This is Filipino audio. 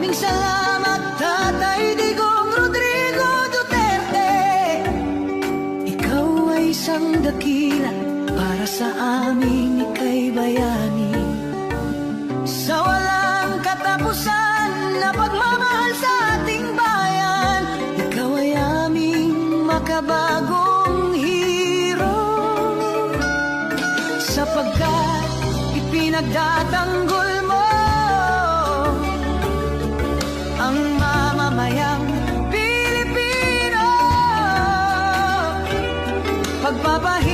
Maraming salamat, Tatay Digong Rodrigo Duterte. Ikaw ay isang dakila para sa amin, ika'y bayani. Sa walang katapusan na pagmamahal sa ating bayan, ikaw ay aming makabagong hero. Sapagkat ipinagdatanggol mo ang mamamayang Pilipino, pagpapahinga